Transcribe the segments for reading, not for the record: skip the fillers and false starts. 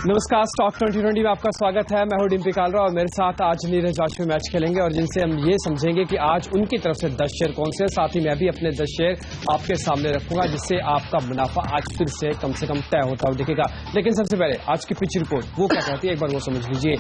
नमस्कार, स्टॉक 2020 में आपका स्वागत है। मैं हूं डिम्पी कालरा और मेरे साथ आज नीरज वाजपेयी मैच खेलेंगे और जिनसे हम ये समझेंगे कि आज उनकी तरफ से 10 शेयर कौन से हैं। साथ ही मैं भी अपने 10 शेयर आपके सामने रखूंगा जिससे आपका मुनाफा आज फिर से कम तय होता हुआ दिखेगा। लेकिन सबसे पहले आज की पिच रिपोर्ट वो क्या कहती है, एक बार वो समझ लीजिए।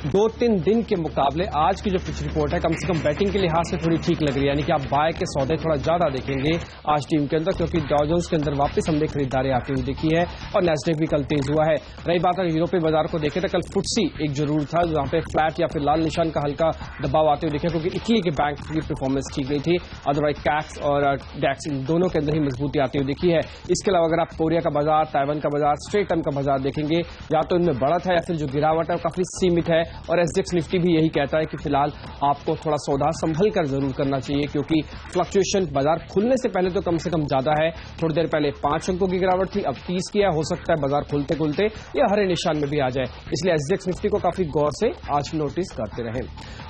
2-3 दिन के मुकाबले आज की जो पिच रिपोर्ट है कम से कम बैटिंग के लिहाज से थोड़ी ठीक लग रही है, यानी कि आप बाय के सौदे थोड़ा ज्यादा देखेंगे आज टीम के अंदर, क्योंकि डॉ जोन्स के अंदर वापस हमने खरीदारी आती हुई देखी है और नैस्डैक भी कल तेज हुआ है। रही बात अगर यूरोपीय बाजार को देखें तो कल फुटसी एक जरूर था जहां पे फ्लैट या फिर लाल निशान का हल्का दबाव आते हुए दिखे, क्योंकि इटली के बैंक की परफॉर्मेंस ठीक गई थी। अदरवाइज कैक्स और डैक्स इन दोनों के अंदर ही मजबूती आती हुई दिखी है। इसके अलावा अगर आप कोरिया का बाजार, ताइवान का बाजार, स्ट्रेट टाइम का बाजार देखेंगे, या तो इनमें बढ़त है या फिर जो गिरावट है काफी सीमित है। और एसडीएक्स निफ्टी भी यही कहता है कि फिलहाल आपको थोड़ा सौदा संभल कर जरूर करना चाहिए, क्योंकि फ्लक्चुएशन बाजार खुलने से पहले तो कम से कम ज्यादा है। थोड़ी देर पहले 5 अंकों की गिरावट थी, अब 30 की है। हो सकता है बाजार खुलते खुलते या हरे निशान में भी आ जाए, इसलिए एसडीएक्स निफ्टी को काफी गौर से आज नोटिस करते रहे।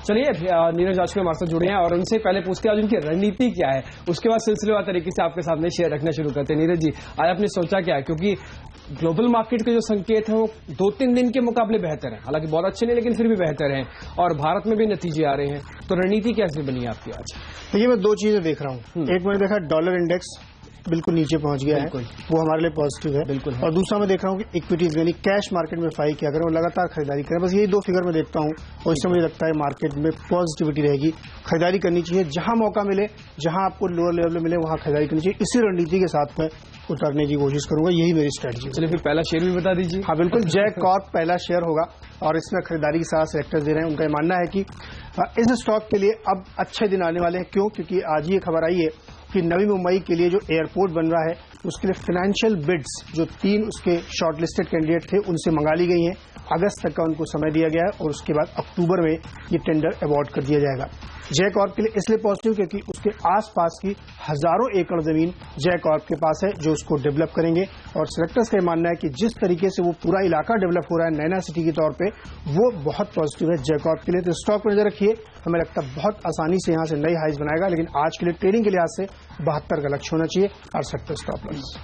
चलिए, नीरज वाजपेयी हमारे साथ जुड़े हैं और उनसे पहले पूछते हैं आज उनकी रणनीति क्या है, उसके बाद सिलसिलेवार तरीके से आपके सामने शेयर रखना शुरू करते हैं। नीरज जी, आज आपने सोचा क्या है, क्योंकि ग्लोबल मार्केट के जो संकेत है वो 2-3 दिन के मुकाबले बेहतर है, हालांकि बहुत अच्छे नहीं लेकिन फिर भी बेहतर हैं, और भारत में भी नतीजे आ रहे हैं, तो रणनीति कैसे बनी आपकी आज? देखिए, मैं दो चीजें देख रहा हूँ। एक मैंने देखा डॉलर इंडेक्स बिल्कुल नीचे पहुंच गया है, वो हमारे लिए पॉजिटिव है बिल्कुल है। और दूसरा मैं देख रहा हूँ कि इक्विटीज यानी कैश मार्केट में फाई किया करें और लगातार खरीदारी करें। बस यही दो फिगर मैं देखता हूँ और इससे मुझे लगता है मार्केट में पॉजिटिविटी रहेगी। खरीदारी करनी चाहिए, जहां मौका मिले, जहां आपको लोअर लेवल में मिले वहां खरीदारी करनी चाहिए। इसी रणनीति के साथ मैं उतरने की कोशिश करूंगा, यही मेरी स्ट्रेटजी। चलिए फिर पहला शेयर भी बता दीजिए। हाँ बिल्कुल, जय कॉर्प पहला शेयर होगा और इसमें खरीदारी के साथ सेलेक्टर्स दे रहे हैं। उनका मानना है कि इस स्टॉक के लिए अब अच्छे दिन आने वाले हैं। क्यों? क्योंकि आज ये खबर आई है कि नवी मुंबई के लिए जो एयरपोर्ट बन रहा है उसके लिए फाइनेंशियल बिड्स जो 3 उसके शॉर्टलिस्टेड कैंडिडेट थे उनसे मंगा ली गई हैं। अगस्त तक का उनको समय दिया गया है और उसके बाद अक्टूबर में ये टेंडर अवार्ड कर दिया जाएगा। जय कॉर्प के लिए इसलिए पॉजिटिव क्योंकि उसके आसपास की हजारों एकड़ जमीन जय कॉर्प के पास है जो उसको डेवलप करेंगे। और सेलेक्टर्स का मानना है कि जिस तरीके से वो पूरा इलाका डेवलप हो रहा है नैना सिटी के तौर पे, वो बहुत पॉजिटिव है जय कॉर्प के लिए। तो स्टॉक पर नजर रखिए, हमें लगता है बहुत आसानी से यहां से नई हाइज बनाएगा, लेकिन आज के लिए ट्रेडिंग के लिहाज से 72 का लक्ष्य होना चाहिए और 70 स्टॉप लॉस।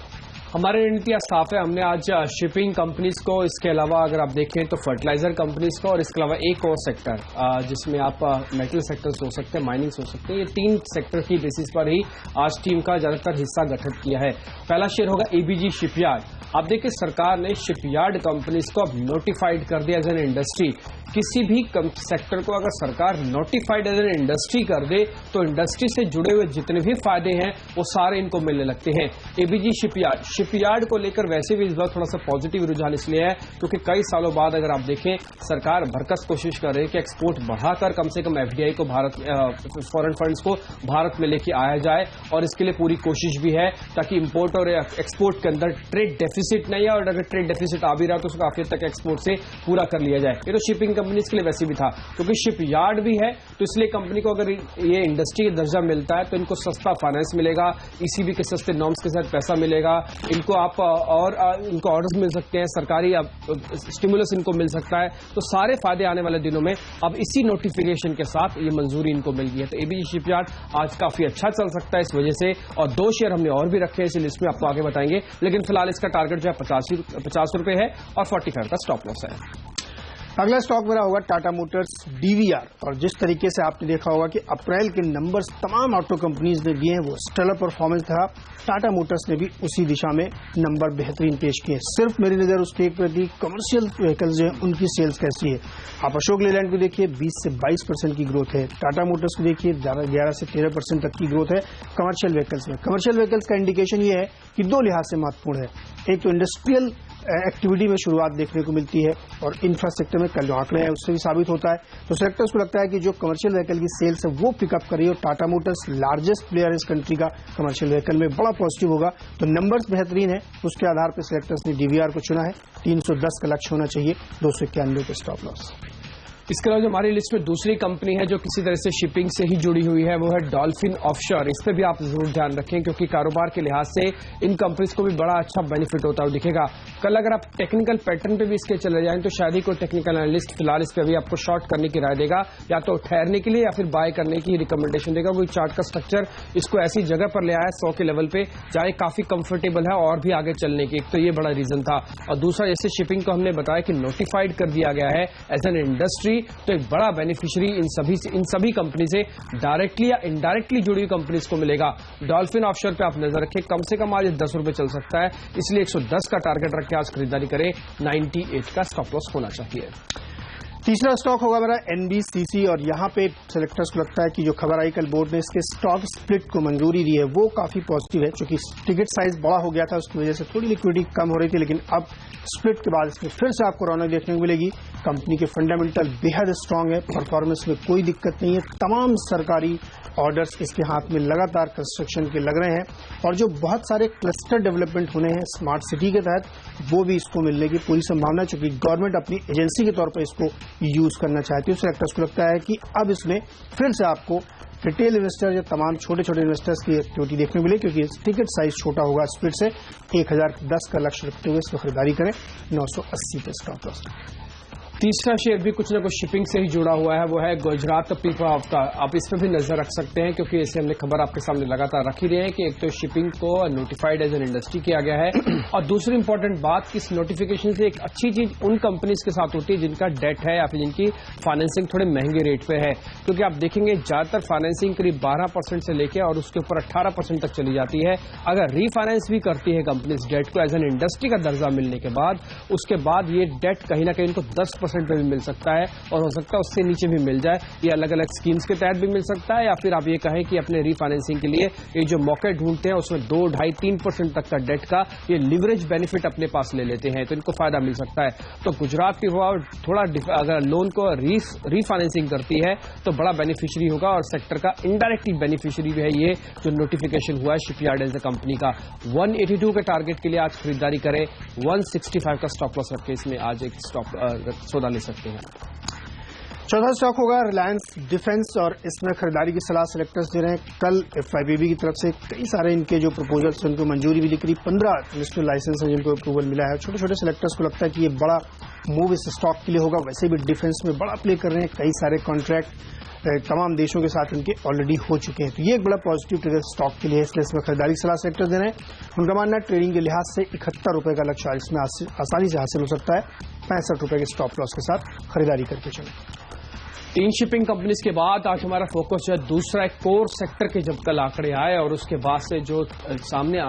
हमारी रणनीतियां साफ है। हमने आज शिपिंग कंपनीज को, इसके अलावा अगर आप देखें तो फर्टिलाइजर कंपनीज को, और इसके अलावा एक और सेक्टर जिसमें आप मेटल सेक्टर्स हो सकते हैं, माइनिंग्स हो सकते हैं, ये 3 सेक्टर की बेसिस पर ही आज टीम का ज्यादातर हिस्सा गठित किया है। पहला शेयर होगा एबीजी शिपयार्ड। आप देखिए, सरकार ने शिपयार्ड कंपनीज को अब नोटिफाइड कर दिया एज एन इंडस्ट्री। किसी भी सेक्टर को अगर सरकार नोटिफाइड एज एन इंडस्ट्री कर दे तो इंडस्ट्री से जुड़े हुए जितने भी फायदे हैं वो सारे इनको मिलने लगते हैं। एबीजी शिपयार्ड को लेकर वैसे भी इस बार थोड़ा सा पॉजिटिव रुझान इसलिए है क्योंकि कई सालों बाद अगर आप देखें, सरकार भरकस कोशिश कर रही है कि एक्सपोर्ट बढ़ाकर कम से कम एफडीआई को, भारत फॉरेन फंड्स को भारत में लेके आया जाए, और इसके लिए पूरी कोशिश भी है ताकि इंपोर्ट और एक्सपोर्ट के अंदर ट्रेड डेफिसिट नहीं है, और अगर ट्रेड डेफिसिट आ भी रहा तो उसको काफी हद तक एक्सपोर्ट से पूरा कर लिया जाए। ये तो शिपिंग कंपनीज के लिए वैसे भी था, क्योंकि शिपयार्ड भी है तो इसलिए कंपनी को अगर ये इंडस्ट्री का दर्जा मिलता है तो इनको सस्ता फाइनेंस मिलेगा, ईसीबी के सस्ते नॉर्म्स के साथ पैसा मिलेगा, इनको आप और इनको ऑर्डर्स मिल सकते हैं, सरकारी स्टिमुलस इनको मिल सकता है, तो सारे फायदे आने वाले दिनों में अब इसी नोटिफिकेशन के साथ ये मंजूरी इनको मिल गई है। तो एबीजी शिपयार्ड आज काफी अच्छा चल सकता है इस वजह से, और 2 शेयर हमने और भी रखे हैं इस लिस्ट में, आपको आगे बताएंगे। लेकिन फिलहाल इसका टारगेट जो है 50 रुपए है और 45 का स्टॉप लॉस है। अगला स्टॉक मेरा होगा टाटा मोटर्स डीवीआर। और जिस तरीके से आपने देखा होगा कि अप्रैल के नंबर्स तमाम ऑटो कंपनीज ने दिए हैं, वो स्टेलर परफॉर्मेंस था। टाटा मोटर्स ने भी उसी दिशा में नंबर बेहतरीन पेश किए। सिर्फ मेरी नजर उसके एक प्रति कमर्शियल व्हीकल्स जो है उनकी सेल्स कैसी है। आप अशोक लेलैंड को देखिए, 20 से 22% की ग्रोथ है। टाटा मोटर्स को देखिए, 11 से 13% तक की ग्रोथ है कमर्शियल व्हीकल्स में। कमर्शियल व्हीकल्स का इंडिकेशन ये है कि 2 लिहाज से महत्वपूर्ण है। एक तो इंडस्ट्रियल एक्टिविटी में शुरुआत देखने को मिलती है, और इंफ्रास्ट्रक्चर में कल जो आंकड़े हैं उससे भी साबित होता है। तो सेक्टर्स को लगता है कि जो कमर्शियल व्हीकल की सेल्स है वो पिकअप कर रही है, और टाटा मोटर्स लार्जेस्ट प्लेयर इस कंट्री का कमर्शियल व्हीकल में, बड़ा पॉजिटिव होगा। तो नंबर्स बेहतरीन है, उसके आधार पर सेलेक्टर्स ने डीवीआर को चुना है। 310 का लक्ष्य होना चाहिए, 291 के स्टॉप लॉस। इसके अलावा जो हमारी लिस्ट में दूसरी कंपनी है जो किसी तरह से शिपिंग से ही जुड़ी हुई है वो है डॉल्फिन ऑफशोर। इस पर भी आप जरूर ध्यान रखें क्योंकि कारोबार के लिहाज से इन कंपनीज को भी बड़ा अच्छा बेनिफिट होता हुआ दिखेगा। कल अगर आप टेक्निकल पैटर्न पे भी इसके चले जाएं तो शायद ही कोई टेक्निकल एनालिस्ट फिलहाल इस पर भी आपको शॉर्ट करने की राय देगा, या तो ठहरने के लिए या फिर बाय करने की रिकमेंडेशन देगा। कोई चार्ट का स्ट्रक्चर इसको ऐसी जगह पर ले आया 100 के लेवल पे जहां काफी कंफर्टेबल है और भी आगे चलने की, तो ये बड़ा रीजन था। और दूसरा जैसे शिपिंग को हमने बताया कि नोटिफाइड कर दिया गया है एज एन इंडस्ट्री, तो एक बड़ा बेनिफिशियरी इन सभी कंपनी से डायरेक्टली या इनडायरेक्टली जुड़ी हुई कंपनीज को मिलेगा। डॉल्फिन ऑफशोर पे आप नजर रखें, कम से कम आज 10 रुपए चल सकता है, इसलिए 110 का टारगेट रख के आज खरीदारी करें। 98 का स्टॉप लॉस होना चाहिए। तीसरा स्टॉक होगा मेरा एनबीसीसी, और यहाँ पे सेलेक्टर्स को लगता है कि जो खबर आई कल बोर्ड ने इसके स्टॉक स्प्लिट को मंजूरी दी है वो काफी पॉजिटिव है, क्योंकि टिकट साइज बड़ा हो गया था उसकी वजह से थोड़ी लिक्विडिटी कम हो रही थी, लेकिन अब स्प्लिट के बाद इसमें फिर से आपको रौनक देखने को मिलेगी। कंपनी के फंडामेंटल बेहद स्ट्रांग है, परफॉर्मेंस में कोई दिक्कत नहीं है, तमाम सरकारी ऑर्डर्स इसके हाथ में लगातार कंस्ट्रक्शन के लग रहे हैं, और जो बहुत सारे क्लस्टर डेवलपमेंट होने हैं स्मार्ट सिटी के तहत वो भी इसको मिलने की पूरी संभावना है, चूंकि गवर्नमेंट अपनी एजेंसी के तौर पर इसको यूज करना चाहती है। सेलेक्टर्स को लगता है कि अब इसमें फिर से आपको रिटेल इन्वेस्टर या तमाम छोटे छोटे इन्वेस्टर्स की एक्टिविटी देखने को मिले, क्योंकि टिकट साइज छोटा होगा स्प्लिट से। 1010 का लक्ष्य रखते हुए इसको खरीदारी करें। 980 पे स्टॉप लॉस। तीसरा शेयर भी कुछ ना कुछ शिपिंग से ही जुड़ा हुआ है, वो है गुजरात पीपल ऑफ का। आप इस पर भी नजर रख सकते हैं क्योंकि इसे हमने खबर आपके सामने लगातार रख ही रहे हैं कि एक तो शिपिंग को नोटिफाइड एज एन इंडस्ट्री किया गया है, और दूसरी इंपॉर्टेंट बात कि इस नोटिफिकेशन से एक अच्छी चीज उन कंपनीज के साथ होती है जिनका डेट है या फिर जिनकी फाइनेंसिंग थोड़े महंगे रेट पे है, क्योंकि आप देखेंगे ज्यादातर फाइनेंसिंग करीब 12% से लेकर और उसके ऊपर 18% तक चली जाती है। अगर रीफाइनेंस भी करती है कंपनीज डेट को एज एन इंडस्ट्री का दर्जा मिलने के बाद, उसके बाद ये डेट कहीं ना कहीं इनको 10% पे भी मिल सकता है, और हो सकता है उससे नीचे भी मिल जाए। ये अलग अलग स्कीम्स के तहत भी मिल सकता है, या फिर आप ये कहें कि अपने रीफाइनेंसिंग के लिए ये जो मौके ढूंढते हैं उसमें 2, 2.5, 3% तक का डेट का ये लिवरेज बेनिफिट अपने पास ले लेते हैं, तो इनको फायदा मिल सकता है। तो गुजरात की हुआ थोड़ा अगर लोन को रीफाइनेंसिंग करती है तो बड़ा बेनिफिशियरी होगा, और सेक्टर का इनडायरेक्टली बेनिफिशियरी भी है ये जो नोटिफिकेशन हुआ है शिपयार्ड एज ए कंपनी का। 182 के टारगेट के लिए आज खरीदारी करें। 165 का स्टॉप लॉस रख के इसमें आज एक सौदा ले सकते हैं। चौथा स्टॉक होगा रिलायंस डिफेंस, और इसमें खरीदारी की सलाह सेलेक्टर्स दे रहे हैं। कल एफआईबीबी की तरफ से कई सारे इनके जो प्रपोजल्स हैं उनको मंजूरी मिली, करीब 15 इंडस्ट्रियल लाइसेंस हैं जिनको अप्रूवल मिला है। छोटे छोटे सेलेक्टर्स को लगता है कि ये बड़ा मूव इस स्टॉक के लिए होगा। वैसे भी डिफेंस में बड़ा प्ले कर रहे हैं, कई सारे कॉन्ट्रैक्ट तमाम देशों के साथ इनके ऑलरेडी हो चुके हैं, तो ये एक बड़ा पॉजिटिव ट्रिगर स्टॉक के लिए है, इसलिए इसमें खरीदारी की सलाह सेक्टर दे रहे हैं। उनका मानना है ट्रेडिंग के लिहाज से 71 रुपए का लक्ष्य आज इसमें आसानी से हासिल हो सकता है। 65 रुपए के स्टॉप लॉस के साथ खरीदारी करके चलें। 3 शिपिंग कंपनीज के बाद आज हमारा फोकस जो है दूसरा एक कोर सेक्टर के जब कल आंकड़े आए और उसके बाद से जो सामने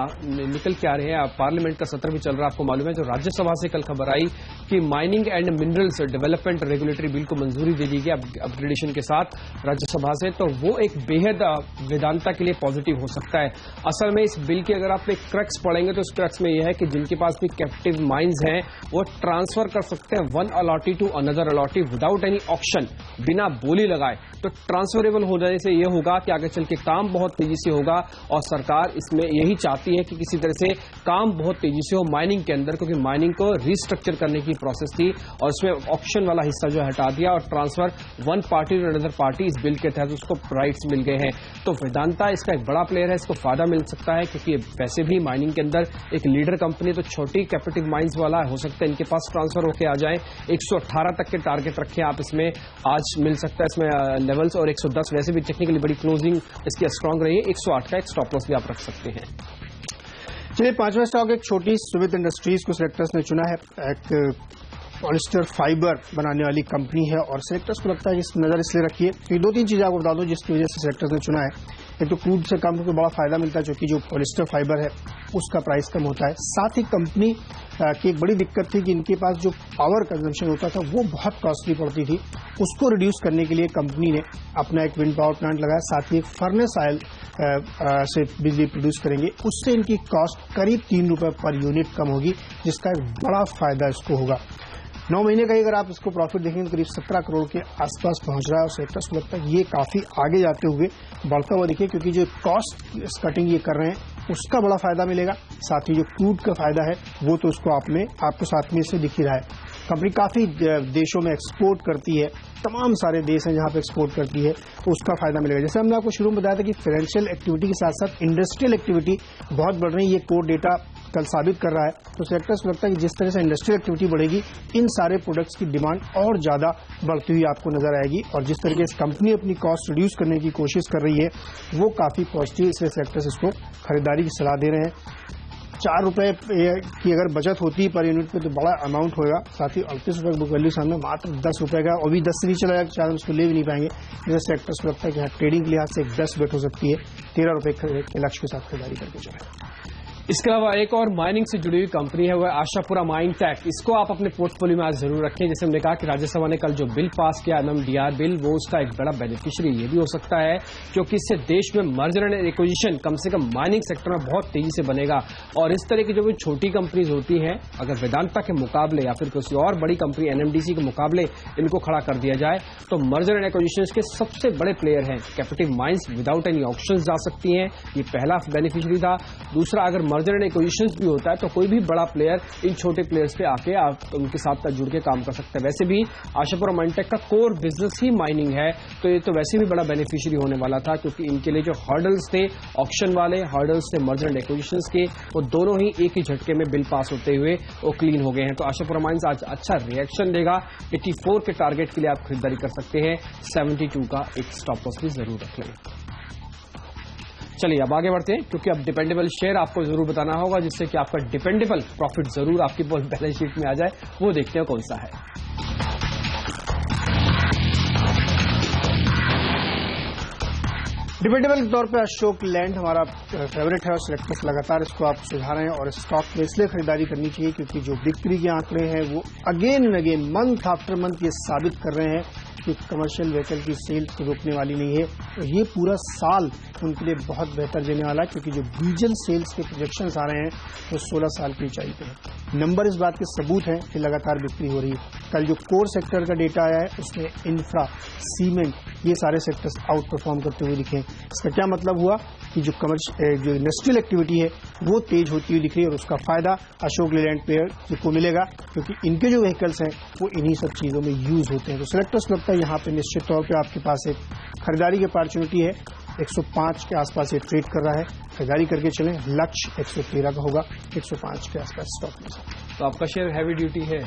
निकल के आ रहे हैं। पार्लियामेंट का सत्र भी चल रहा है, आपको मालूम है। जो राज्यसभा से कल खबर आई कि mining and minerals development regulatory bill को मंजूरी दे दी गई अपग्रेडेशन के साथ राज्यसभा से, तो वो एक बेहद वेदांता के लिए पॉजिटिव हो सकता है। असल में इस बिल के अगर आप एक क्रक्स पढ़ेंगे तो उस क्रक्स में यह है कि जिनके पास भी कैप्टिव माइंस हैं वो ट्रांसफर कर सकते हैं one allottee to another allottee without any auction, बिना बोली लगाए। तो ट्रांसफरेबल हो जाने से यह होगा कि आगे चल के काम बहुत तेजी से होगा, और सरकार इसमें यही चाहती है कि किसी तरह से काम बहुत तेजी से हो माइनिंग के अंदर, क्योंकि माइनिंग को रिस्ट्रक्चर करने की प्रोसेस थी और उसमें ऑक्शन वाला हिस्सा जो हटा दिया और transfer one party to another party इस बिल के तहत उसको राइट्स मिल गए हैं। तो वेदांता इसका एक बड़ा प्लेयर है, इसको फायदा मिल सकता है, क्योंकि वैसे भी माइनिंग के अंदर एक लीडर कंपनी तो छोटी कैपिटिव माइंस वाला हो सकता है इनके पास ट्रांसफर होकर आ जाए। 118 तक के टारगेट रखे आप इसमें, आज मिल सकता है इसमें लेवल्स, और 110 वैसे भी टेक्निकली बड़ी क्लोजिंग इसकी स्ट्रांग रही है। 108 का एक स्टॉप लॉस भी आप रख सकते हैं। चलिए पांचवा स्टॉक एक छोटी सुमित इंडस्ट्रीज को सिलेक्टर्स ने चुना है। एक पॉलिस्टर फाइबर बनाने वाली कंपनी है, और सिलेक्टर्स को लगता है कि नजर इसलिए रखिए क्योंकि 2-3 चीजें आपको बता दो जिसकी वजह से सिलेक्टर्स ने चुना है। एक तो क्रूड से कम को बड़ा फायदा मिलता है, क्योंकि जो पॉलिस्टर फाइबर है उसका प्राइस कम होता है। साथ ही कंपनी की एक बड़ी दिक्कत थी कि इनके पास जो पावर कंजम्पशन होता था वो बहुत कॉस्टली पड़ती थी, उसको रिड्यूस करने के लिए कंपनी ने अपना एक विंड पावर प्लांट लगाया, साथ ही एक फर्नेस ऑयल से बिजली प्रोड्यूस करेंगे। उससे इनकी कॉस्ट करीब 3 रुपए पर यूनिट कम होगी, जिसका एक बड़ा फायदा इसको होगा। 9 महीने का ही अगर आप इसको प्रॉफिट देखेंगे तो करीब 17 करोड़ के आसपास पहुंच रहा है, और सेक्टर्स को लगता है ये काफी आगे जाते हुए बढ़ता हुआ देखिए, क्योंकि जो कॉस्ट कटिंग ये कर रहे हैं उसका बड़ा फायदा मिलेगा, साथ ही जो क्रूड का फायदा है वो तो उसको आपको साथ में से दिख ही रहा है। कंपनी काफी देशों में एक्सपोर्ट करती है, तमाम सारे देश हैं जहां पे एक्सपोर्ट करती है, तो उसका फायदा मिलेगा। जैसे हमने आपको शुरू में बताया था कि फाइनेंशियल एक्टिविटी के साथ साथ इंडस्ट्रियल एक्टिविटी बहुत बढ़ रही है, ये कोर डेटा कल साबित कर रहा है। तो सेक्टर्स को लगता है कि जिस तरह से इंडस्ट्रियल एक्टिविटी बढ़ेगी, इन सारे प्रोडक्ट्स की डिमांड और ज्यादा बढ़ती हुई आपको नजर आएगी, और जिस तरीके से कंपनी अपनी कॉस्ट रिड्यूस करने की कोशिश कर रही है वो काफी पॉजिटिव, इसलिए सेक्टर्स इसको खरीदारी की सलाह दे रहे हैं। 4 रुपए की अगर बचत होती है पर यूनिट पे तो बड़ा अमाउंट होगा। साथ ही 38 रुपए बुक वैल्यू सामने मात्र 10 रुपए का, और भी 10 से भी चला जाएगा, शायद उसको ले भी नहीं पाएंगे। जैसे सेक्टर्स को लगता है कि हाँ ट्रेडिंग के लिहाज से एक बेस्ट बेट हो सकती है, 13 रुपए के लक्ष्य के साथ खरीदारी करके चले। इसके अलावा एक और माइनिंग से जुड़ी हुई कंपनी है, वह आशापुरा माइन टेक। इसको आप अपने पोर्टफोलियो में आज जरूर रखें। जैसे हमने कहा कि राज्यसभा ने कल जो बिल पास किया MMDR बिल, वो उसका एक बड़ा बेनिफिशियरी ये भी हो सकता है, क्योंकि इससे देश में मर्जर एंड एक्विजिशन कम से कम माइनिंग सेक्टर में बहुत तेजी से बनेगा। और इस तरह की जो भी छोटी कंपनीज होती हैं, अगर वेदांता के मुकाबले या फिर किसी और बड़ी कंपनी NMDC के मुकाबले इनको खड़ा कर दिया जाए, तो मर्जर एंड एक्विजिशन के सबसे बड़े प्लेयर हैं captive mines, without any option जा सकती हैं। ये पहला बेनिफिशियरी था। दूसरा, अगर मर्जर एंड एक्विजिशन भी होता है तो कोई भी बड़ा प्लेयर इन छोटे प्लेयर्स पे आके आप उनके साथ जुड़ के काम कर सकते हैं। वैसे भी आशापुरा माइनटेक का कोर बिजनेस ही माइनिंग है, तो ये तो वैसे भी बड़ा बेनिफिशियरी होने वाला था, क्योंकि इनके लिए जो हर्डल्स थे, ऑक्शन वाले हर्डल्स थे मर्जर एंड एक्विजिशन के, वो दोनों ही एक ही झटके में बिल पास होते हुए वो क्लीन हो गए हैं। तो आशापुरा माइंस आज अच्छा रिएक्शन देगा। 84 के टारगेट के लिए आप खरीदारी कर सकते हैं। 72 का एक स्टॉप लॉस भी जरूर रख लें। चलिए अब आगे बढ़ते हैं, क्योंकि अब डिपेंडेबल शेयर आपको जरूर बताना होगा, जिससे कि आपका डिपेंडेबल प्रॉफिट जरूर आपकी बैलेंस शीट में आ जाए। वो देखते हैं कौन सा है। डिपेंडेबल के तौर पे अशोक लैंड हमारा फेवरेट है, और सेलेक्टर्स लगातार इसको आप सुधार रहे हैं, और स्टॉक में इसलिए खरीदारी करनी चाहिए क्योंकि जो बिक्री के आंकड़े हैं वो again and again month after month ये साबित कर रहे हैं कि कमर्शियल व्हीकल की सेल्स रुकने वाली नहीं है। तो ये पूरा साल उनके लिए बहुत बेहतर देने वाला है, क्योंकि जो डीजल सेल्स के प्रोजेक्शंस आ रहे हैं वो 16 साल की ऊंचाई पे है। नंबर इस बात के सबूत हैं कि लगातार बिक्री हो रही है। कल जो कोर सेक्टर का डेटा आया है उसमें इंफ्रा, सीमेंट, ये सारे सेक्टर्स आउट परफॉर्म करते हुए दिखे। इसका क्या मतलब हुआ कि जो इंडस्ट्रियल एक्टिविटी है वो तेज होती हुई दिख रही है, और उसका फायदा अशोक लेलैंड पेयर को मिलेगा, क्योंकि इनके जो व्हीकल्स हैं वो इन्हीं सब चीजों में यूज होते हैं। तो सेलेक्टर्स लगता है यहाँ पे निश्चित तौर पे आपके पास एक खरीदारी की अपॉर्चुनिटी है। 105 के आसपास ये ट्रेड कर रहा है, खरीदारी करके चलें। लक्ष्य 113 का होगा, 105 के आसपास स्टॉक में। तो आपका शेयर हैवी ड्यूटी है?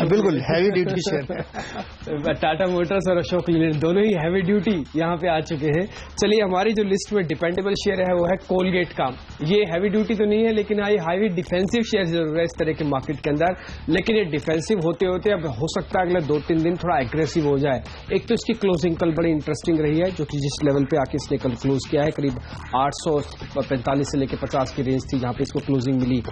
बिल्कुल हैवी ड्यूटी शेयर है। टाटा मोटर्स और अशोक लेलैंड दोनों ही हैवी ड्यूटी यहाँ पे आ चुके हैं। चलिए हमारी जो लिस्ट में डिपेंडेबल शेयर है वो है कोलगेट का। ये हैवी ड्यूटी तो नहीं है, लेकिन हाईवी डिफेंसिव शेयर जरूर है इस तरह के मार्केट के अंदर। लेकिन ये डिफेंसिव होते होते अब हो सकता है अगले 2-3 दिन थोड़ा एग्रेसिव हो जाए। एक तो इसकी क्लोजिंग कल बड़ी इंटरेस्टिंग रही है, जो कि जिस लेवल पे आके इसने कल क्लोज किया है, करीब 845 से लेकर 50 की रेंज थी जहां पे इसको क्लोजिंग मिली।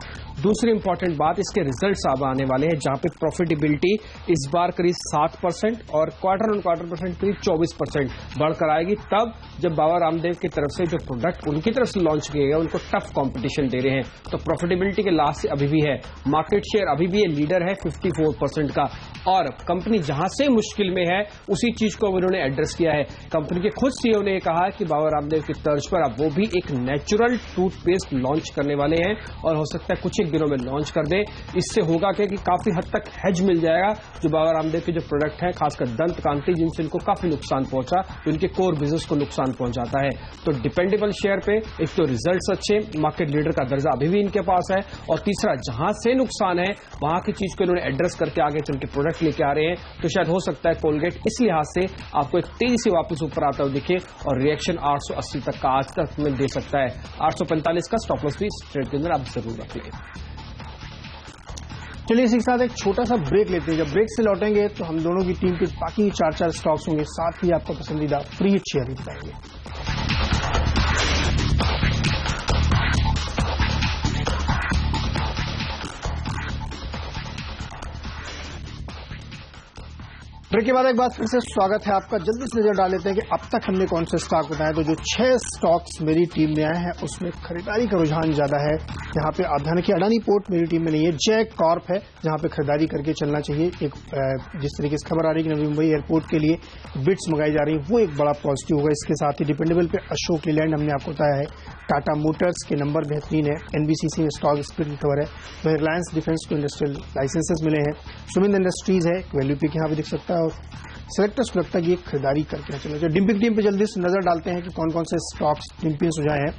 दूसरी इंपॉर्टेंट बात, इसके रिजल्ट्स अब आने वाले हैं, जहां पे प्रॉफिटेबिलिटी इस बार करीब 7% और क्वार्टर ऑन क्वार्टर परसेंट करीब 24% बढ़कर आएगी, तब जब बाबा रामदेव की तरफ से जो प्रोडक्ट उनकी तरफ से लॉन्च किए गए उनको टफ कंपटीशन दे रहे हैं। तो प्रॉफिटेबिलिटी के लास्ट से अभी भी है। मार्केट शेयर अभी भी ये लीडर है 54% का, और कंपनी जहां से मुश्किल में है उसी चीज को उन्होंने एड्रेस किया है। कंपनी के खुद सीईओ ने कहा कि बाबा रामदेव की तर्ज पर अब वो भी एक नेचुरल टूथपेस्ट लॉन्च करने वाले हैं, और हो सकता है कुछ एक दिनों में लॉन्च कर दें। इससे होगा कि काफी हद तक हेज मिल जाएगा जो बाबा रामदेव के जो प्रोडक्ट हैं, खासकर दंत कांति, जिनसे इनको काफी नुकसान पहुंचा, तो इनके कोर बिजनेस को नुकसान पहुंचाता है। तो डिपेंडेबल शेयर पे एक तो रिजल्ट्स अच्छे, मार्केट लीडर का दर्जा अभी भी इनके पास है, और तीसरा जहां से नुकसान है वहां की चीज को इन्होंने एड्रेस करके आगे चल के प्रोडक्ट लेके आ रहे हैं। तो शायद हो सकता है कोलगेट इस लिहाज से आपको एक तेजी से वापस ऊपर आता हुआ दिखे, और रिएक्शन 880 तक का आज तक में दे सकता है। 845 का स्टॉप लॉस भी इस ट्रेड के अंदर आप जरूर रखिए। चलिए इसी के साथ एक छोटा सा ब्रेक लेते हैं। जब ब्रेक से लौटेंगे तो हम दोनों की टीम के बाकी 4 स्टॉक्स होंगे, साथ ही आपका पसंदीदा फ्री शेयर भी बताएंगे। ब्रेक के बाद एक बार फिर से स्वागत है आपका। जल्दी से नजर डाल लेते हैं कि अब तक हमने कौन से स्टॉक बताए। तो जो 6 स्टॉक्स मेरी टीम में आए हैं उसमें खरीदारी का रुझान ज्यादा है। यहाँ पे आप ध्यान रखिए, अडानी पोर्ट मेरी टीम में नहीं है, जैक कॉर्प है जहां पे खरीदारी करके चलना चाहिए। एक जिस तरीके से खबर आ रही है कि नवी मुंबई एयरपोर्ट के लिए बिड्स मंगाई जा रही है, वो एक बड़ा पॉजिटिव होगा। इसके साथ ही डिपेंडेबल पे अशोक लेलैंड हमने आपको बताया है, टाटा मोटर्स के नंबर बेहतरीन है, एनबीसीसी में स्टॉक स्प्लिट की खबर है, तो रिलायंस डिफेंस को इंडस्ट्रियल लाइसेंसेस मिले हैं, सुमिंद इंडस्ट्रीज है, वैल्यू पिक यहाँ पे दिख सकता है, और सेलेक्टर्स को लगता है कि ये खरीदारी करके चले जाए। डिम्पी टीम पे जल्दी से नजर डालते हैं कि कौन कौन से स्टॉक्स डिम्पी में सुझाए हैं।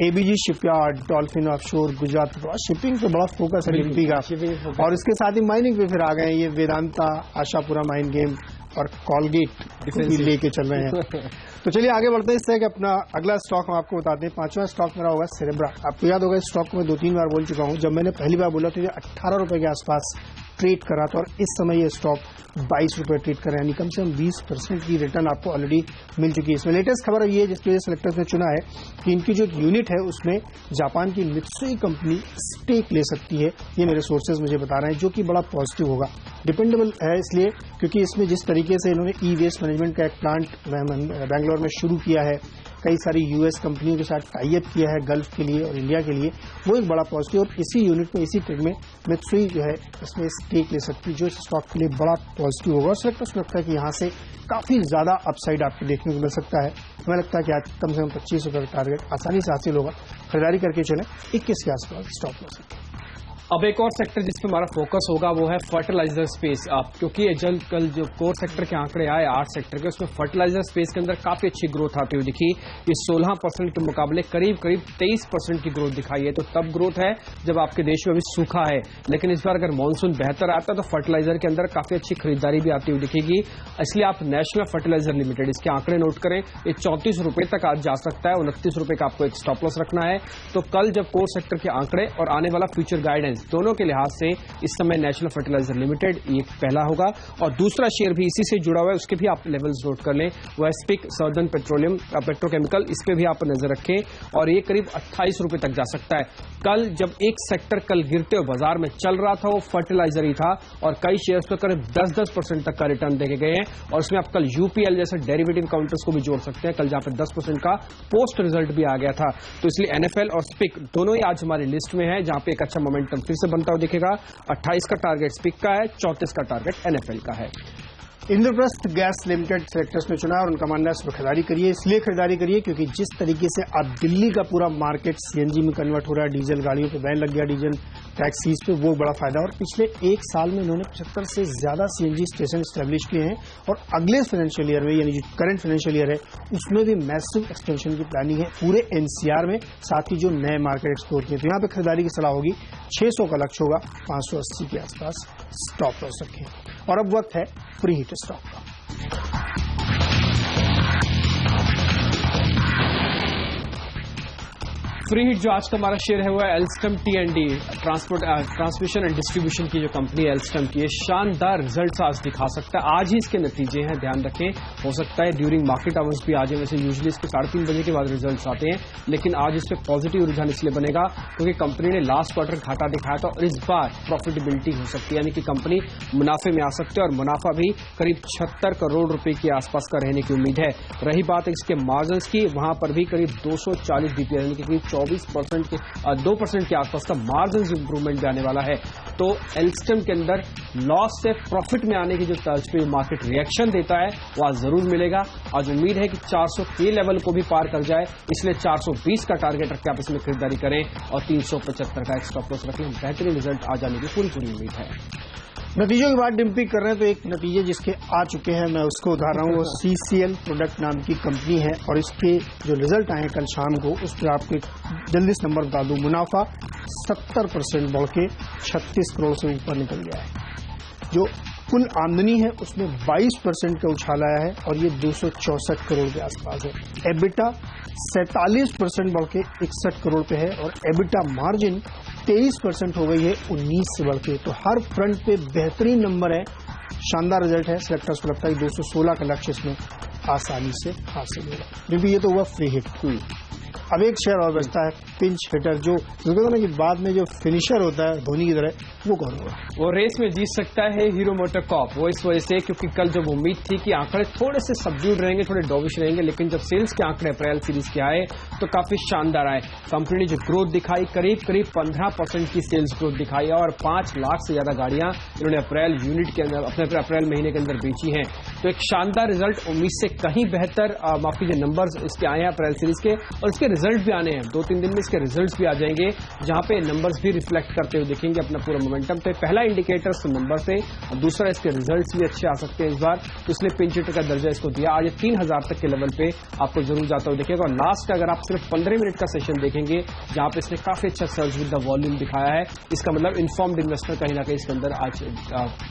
ABG shipyard, dolphin offshore, Gujarat shipping पे बड़ा फोकस है डिम्पी का, और इसके साथ ही माइनिंग पे फिर आ गए ये वेदांता, आशापुरा माइन गेम और कॉलगेट भी लेके चल रहे हैं। तो चलिए आगे बढ़ते हैं। इससे कि अपना अगला स्टॉक हम आपको बताते हैं। 5वां स्टॉक मेरा होगा सेरेब्रा। आपको याद होगा इस स्टॉक को मैं 2-3 बार बोल चुका हूं। जब मैंने पहली बार बोला तो ये 18 रुपए के आसपास ट्रेड करा था और इस समय ये स्टॉक 22 रुपए ट्रेड कर रहे हैं, यानी कम से कम 20% की रिटर्न आपको ऑलरेडी मिल चुकी है। इसमें लेटेस्ट खबर ये है जिसकी वजह से सेलेक्टर्स ने चुना है कि इनकी जो यूनिट है उसमें जापान की मित्सुई कंपनी स्टेक ले सकती है। ये मेरे सोर्सेज मुझे बता रहे हैं, जो कि बड़ा पॉजिटिव होगा। डिपेंडेबल है इसलिए क्योंकि इसमें जिस तरीके से इन्होंने ई वेस्ट मैनेजमेंट का एक प्लांट बैंगलोर में शुरू किया है, कई सारी यूएस कंपनियों के साथ टाई अप किया है गल्फ के लिए और इंडिया के लिए, वो एक बड़ा पॉजिटिव। और इसी यूनिट में इसी ट्रेड में मित्सुई जो है इसमें स्टेक ले सकती है, जो इस स्टॉक के लिए बड़ा पॉजिटिव होगा। और सेलेक्टर्स को लगता है कि यहाँ से काफी ज्यादा अपसाइड आपको देखने को मिल सकता है। हमें लगता है कि आज कम से कम 25 रुपए का टारगेट आसानी से हासिल होगा। खरीदारी करके चले 21 के आसपास स्टॉप लॉस है। अब एक और सेक्टर जिस पे हमारा फोकस होगा वो है फर्टिलाइजर स्पेस। क्योंकि कल जो कोर सेक्टर के आंकड़े आए 8 सेक्टर के, उसमें फर्टिलाइजर स्पेस के अंदर काफी अच्छी ग्रोथ आती हुई दिखी। ये 16% के मुकाबले करीब 23% की ग्रोथ दिखाई है। तो तब ग्रोथ है जब आपके देश में अभी सूखा है, लेकिन इस बार अगर मानसून बेहतर आता है तो फर्टिलाइजर के अंदर काफी अच्छी खरीदारी भी आती हुई दिखेगी। इसलिए आप नेशनल फर्टिलाइजर लिमिटेड इसके आंकड़े नोट करें। ये 34 रुपए तक आज जा सकता है। 29 रुपए का आपको एक स्टॉप लॉस रखना है। तो कल जब कोर सेक्टर के आंकड़े और आने वाला फ्यूचर गाइडेंस दोनों के लिहाज से इस समय नेशनल फर्टिलाइजर लिमिटेड ये पहला होगा। और दूसरा शेयर भी इसी से जुड़ा हुआ है, उसके भी आप लेवल्स नोट कर लें। वो है स्पिक सर्दर्न पेट्रोलियम पेट्रोकेमिकल, इस पे भी आप नजर रखें और ये करीब 28 रुपए तक जा सकता है। कल जब एक सेक्टर कल गिरते हुए बाजार में चल रहा था वो फर्टिलाइजर ही था और कई शेयर्स पर करीब 10% तक का रिटर्न देखे गए हैं। और इसमें आप कल यूपीएल जैसे डेरिवेटिव काउंटर्स को भी जोड़ सकते हैं, कल जहां पर 10% का पोस्ट रिजल्ट भी आ गया था। तो इसलिए एनएफएल और स्पिक दोनों ही आज हमारी लिस्ट में है, जहां पे एक अच्छा मोमेंटम फिर से बनता हुआ दिखेगा। 28 का टारगेट स्पिक का है, 34 का टारगेट एनएफएल का है। इंद्रप्रस्थ गैस लिमिटेड सेलेक्टर्स ने चुना और उनका मानना है इसमें खरीदारी करिए। इसलिए खरीदारी करिए क्योंकि जिस तरीके से अब दिल्ली का पूरा मार्केट सीएनजी में कन्वर्ट हो रहा है, डीजल गाड़ियों पे बैन लग गया डीजल टैक्सीज पे, वो बड़ा फायदा। और पिछले 1 साल में इन्होंने 75 से ज्यादा सीएनजी स्टेशन स्टैब्लिश किए हैं और अगले फाइनेंशियल ईयर में, यानी जो करंट फाइनेंशियल ईयर है उसमें भी मैसिव एक्सटेंशन की प्लानिंग है पूरे एनसीआर में, साथ ही जो नए मार्केट एक्सप्लोर किए। तो यहाँ पे खरीदारी की सलाह होगी। 600 का लक्ष्य होगा, 580 के आसपास स्टॉप लॉस रखें। और अब वक्त है फ्री हिट स्टॉक का। फ्री हिट जो आज का हमारा शेयर है वो है एल्स्टम टी&डी, ट्रांसमिशन एंड डिस्ट्रीब्यूशन की जो कंपनी है एल्स्टम की, ये शानदार रिजल्ट्स आज दिखा सकता है। आज ही इसके नतीजे हैं, ध्यान रखें। हो सकता है ड्यूरिंग मार्केट आवर्स भी आ जाए, वैसे यूजुअली इसके 3:30 बजे के बाद रिजल्ट्स आते हैं, लेकिन आज इस पर पॉजिटिव रुझान इसलिए बनेगा क्योंकि कंपनी ने लास्ट क्वार्टर घाटा दिखाया था और इस बार प्रॉफिटेबिलिटी हो सकती है, यानी कि कंपनी मुनाफे में आ सकती है और मुनाफा भी करीब 76 करोड़ रुपए के आसपास का रहने की उम्मीद है। रही बात इसके मार्जिन की, वहां पर भी करीब 240 बीपीएस यानी कि करीब 24% के 2% के आसपास का मार्जिन इंप्रूवमेंट भी आने वाला है। तो एल्स्टम के अंदर लॉस से प्रॉफिट में आने की जो तर्ज पे मार्केट रिएक्शन देता है वो आज जरूर मिलेगा। आज उम्मीद है कि 400 के लेवल को भी पार कर जाए, इसलिए 420 का टारगेट रख के आप इसमें खरीदारी करें और 375 का एक स्टॉप लॉस रखें। बेहतरीन रिजल्ट आ जाने की पूरी उम्मीद है। नतीजों की बात डिम्पी कर रहे हैं तो एक नतीजे जिसके आ चुके हैं मैं उसको उठा रहा हूँ। वो सीसीएल प्रोडक्ट नाम की कंपनी है और इसके जो रिजल्ट आए हैं कल शाम को, उस पर आपको जल्दी से नंबर बता दूं। मुनाफा 70% बढ़ के 36 करोड़ से ऊपर निकल गया है। जो कुल आमदनी है उसमें 22% का उछाल आया है और ये 264 करोड़ के आसपास है। एबिटा 47% बढ़ के 61 करोड़ पे है और एबिटा मार्जिन 23% हो गई है 19 से बढ़ के। तो हर फ्रंट पे बेहतरीन नंबर है, शानदार रिजल्ट है। सेलेक्टर्स को लगता है 216 का लक्ष्य इसमें आसानी से हासिल होगा। क्योंकि ये तो हुआ फ्री हिट। अब एक शेयर और बचता है पिंच हिटर, जो कहते ना कि बाद में जो फिनिशर होता है धोनी की तरह, वो कौन होगा? वो रेस में जीत सकता है हीरो मोटोकॉर्प। वो इस वजह से क्योंकि कल जब उम्मीद थी कि आंकड़े थोड़े से सबड्यूड रहेंगे, थोड़े डॉविश रहेंगे, लेकिन जब सेल्स के आंकड़े अप्रैल सीरीज के आए तो काफी शानदार आए। कंपनी ने जो ग्रोथ दिखाई, करीब 15% की सेल्स ग्रोथ दिखाई और 5 लाख से ज्यादा गाड़ियां इन्होंने अप्रैल यूनिट के अंदर अपने अप्रैल महीने के अंदर बेची हैं। तो एक शानदार रिजल्ट, उम्मीद से कहीं बेहतर माफ कीजिए नंबर्स इसके आए हैं अप्रैल सीरीज के, और इसके रिजल्ट भी आने हैं, 2-3 दिन में इसके रिजल्ट्स भी आ जाएंगे, जहां पे नंबर्स भी रिफ्लेक्ट करते हुए दिखेंगे अपना पूरा मोमेंटम पे। पहला इंडिकेटर नंबर से, और दूसरा इसके रिजल्ट्स भी अच्छे आ सकते हैं इस बार, तो इसलिए पिंच हिटर का दर्जा इसको दिया। आज 3000 तक के लेवल पे आपको जरूर जाता हुआ दिखेगा। और लास्ट अगर आप सिर्फ 15 मिनट का सेशन देखेंगे जहां पे इसने काफी अच्छा सर्ज विद द वॉल्यूम दिखाया है, इसका मतलब इन्फॉर्म्ड इन्वेस्टर कहीं ना कहीं इसके अंदर आज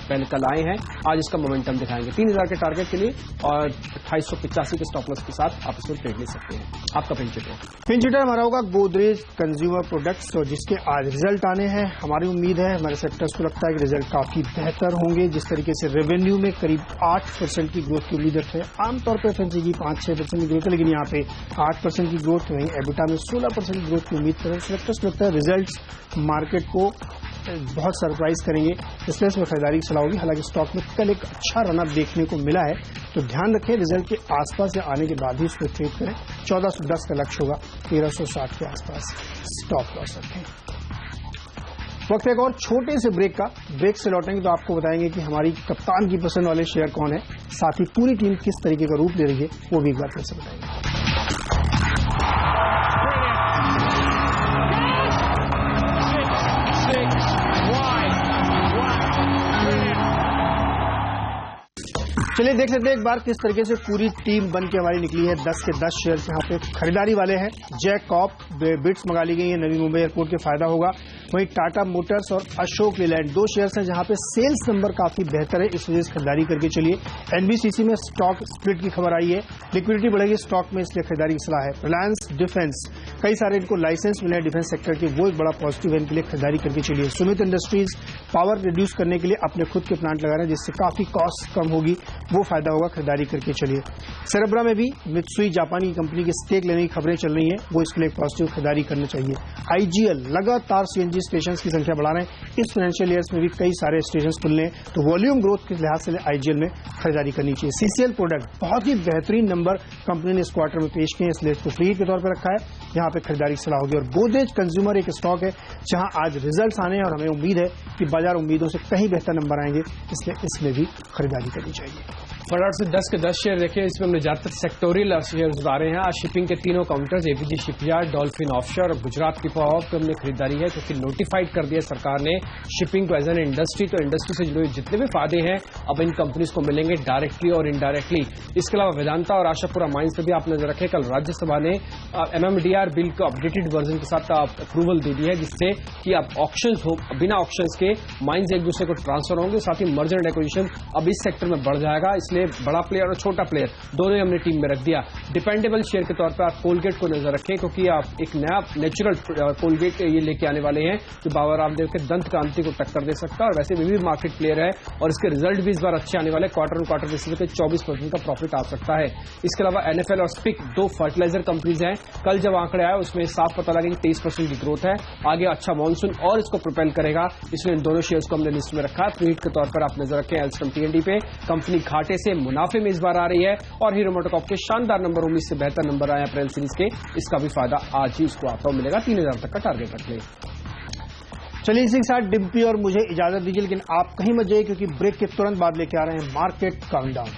पहले कल आए हैं, आज इसका मोमेंटम दिखाएंगे 3000 के टारगेट के लिए, और 2885 के स्टॉप लॉस के साथ आप इसको ट्रेड ले सकते हैं। आपका पिंच हिटर हमारा होगा गोदरेज कंज्यूमर प्रोडक्ट्स, और जिसके आज रिजल्ट आने हैं। हमारी उम्मीद है, हमारे सेक्टर्स को लगता है कि रिजल्ट काफी बेहतर होंगे। जिस तरीके से रेवेन्यू में करीब 8% की ग्रोथ की उम्मीद रखते हैं, आमतौर पर एफएमसीजी 5-6% की ग्रोथ है, लेकिन यहाँ पे 8% की ग्रोथ, वहीं एबिटा में 16% की ग्रोथ की उम्मीद करें। सेक्टर्स को लगता है रिजल्ट मार्केट को बहुत सरप्राइज करेंगे, इसलिए इसमें खरीदारी की सलाह होगी। हालांकि स्टॉक में कल एक अच्छा रनअप देखने को मिला है, तो ध्यान रखें रिजल्ट के आसपास या आने के बाद ही उसको ट्रेड करें। 1410 का लक्ष्य होगा, 1360 के आसपास स्टॉप लॉस रखें। वक्त एक और छोटे से ब्रेक का। ब्रेक से लौटेंगे तो आपको बताएंगे कि हमारी कप्तान की पसंद वाले शेयर कौन है, साथ ही पूरी टीम किस तरीके का रूप ले रही है, वो भी एक बार फिर से बताएंगे। चलिए देख लेते हैं एक बार किस तरीके से पूरी टीम बन के हमारी निकली है। 10 के 10 शेयर यहाँ पे खरीदारी वाले हैं। जैकॉप बिट्स मंगा ली गई है, नवी मुंबई एयरपोर्ट के फायदा होगा। वहीं टाटा मोटर्स और अशोक लेलैंड 2 शेयर्स हैं जहां पे सेल्स नंबर काफी बेहतर है, इस वजह से खरीदारी करके चलिए। एनबीसीसी में स्टॉक स्प्लिट की खबर आई है, लिक्विडिटी बढ़ेगी स्टॉक में, इसलिए खरीदारी की सलाह है। रिलायंस डिफेंस, कई सारे इनको लाइसेंस मिले हैं डिफेंस सेक्टर के, वो एक बड़ा पॉजिटिव है, इनके लिए खरीदारी करके चलिए। सुमित इंडस्ट्रीज पावर रिड्यूस करने के लिए अपने खुद के प्लांट लगा रहे हैं, जिससे काफी कॉस्ट कम होगी, वो फायदा होगा, खरीदारी करके चलिए। सेरेब्रा में भी मित्सुई जापानी कंपनी के स्टेक लेने की खबरें चल रही हैं, वो इसके लिए पॉजिटिव खरीदारी करनी चाहिए। आईजीएल लगातार सीएनजी स्टेशन की संख्या बढ़ा रहे हैं, इस फाइनेंशियल ईयर्स में भी कई सारे स्टेशन खुलने हैं, तो वॉल्यूम ग्रोथ के लिहाज से आईजीएल में खरीदारी करनी चाहिए। सीसीएल प्रोडक्ट बहुत ही बेहतरीन नंबर कंपनी ने इस क्वार्टर में पेश किए, इसलिए इसको फ्री के तौर पर रखा है, यहाँ पे खरीदारी की सलाह होगी। और गोदरेज कंज्यूमर एक स्टॉक है जहां आज रिजल्ट्स आने हैं और हमें उम्मीद है कि बाजार उम्मीदों से कहीं बेहतर नंबर आएंगे, इसलिए इसमें भी खरीदारी करनी चाहिए। फटाफट से 10 के 10 शेयर देखें, इसमें हमने ज्यादातर सेक्टोरियल शेयर्स उतारे हैं। आज शिपिंग के तीनों counters, APG shipyard, dolphin offshore और गुजरात की पावर पे हमने खरीदारी है, क्योंकि नोटिफाइड कर दिया सरकार ने शिपिंग को एज एन इंडस्ट्री, तो इंडस्ट्री से जुड़े हुए जितने भी फायदे हैं अब इन कंपनीज को मिलेंगे डायरेक्टली और इनडायरेक्टली। इसके अलावा वेदांता और आशापुरा माइंस पे भी आप नजर रखें, कल राज्यसभा ने एमएमडीआर बिल को अपडेटेड वर्जन के साथ अप्रूवल दे दी है, जिससे कि अब ऑक्शंस हो, बिना ऑक्शंस के माइंस एक दूसरे को ट्रांसफर होंगे, साथ ही मर्जर एंड एक्विजिशन अब इस सेक्टर में बढ़ जाएगा, इसलिए बड़ा प्लेयर और छोटा प्लेयर दोनों ही हमने टीम में रख दिया। डिपेंडेबल शेयर के तौर पर आप कोलगेट को नजर रखें, क्योंकि आप एक नया नेचुरल कोलगेट ये लेके आने वाले हैं जो बाबा रामदेव के दंत क्रांति को टक्कर दे सकता है, और वैसे भी मार्केट प्लेयर है और इसके रिजल्ट भी इस बार अच्छे आने वाले, क्वार्टर ऑन क्वार्टर बेसिस पे 24% का प्रॉफिट आ सकता है। इसके अलावा एनएफएल और स्पिक 2 फर्टिलाइजर कंपनीज हैं, कल जब आंकड़े आए उसमें साफ पता लगा कि 23% की ग्रोथ है, आगे अच्छा मानसून और इसको प्रोपेल करेगा, इसलिए इन दोनों शेयर्स को हमने लिस्ट में रखा है। प्रीहिट के तौर पर आप नजर रखें एल्स्टम टीएनडी पे, कंपनी घाटे से मुनाफे में इस बार आ रही है, और हीरो मोटोकॉर्प के शानदार नंबर 19 से बेहतर नंबर आए अप्रैल सीरीज के, इसका भी फायदा आज ही इसको आता मिलेगा। 3000 तक का टारगेट रख ले। चलिए इसी के साथ डिम्पी और मुझे इजाजत दीजिए, लेकिन आप कहीं मत जाइए क्योंकि ब्रेक के तुरंत बाद लेके आ रहे हैं मार्केट काउंटडाउन।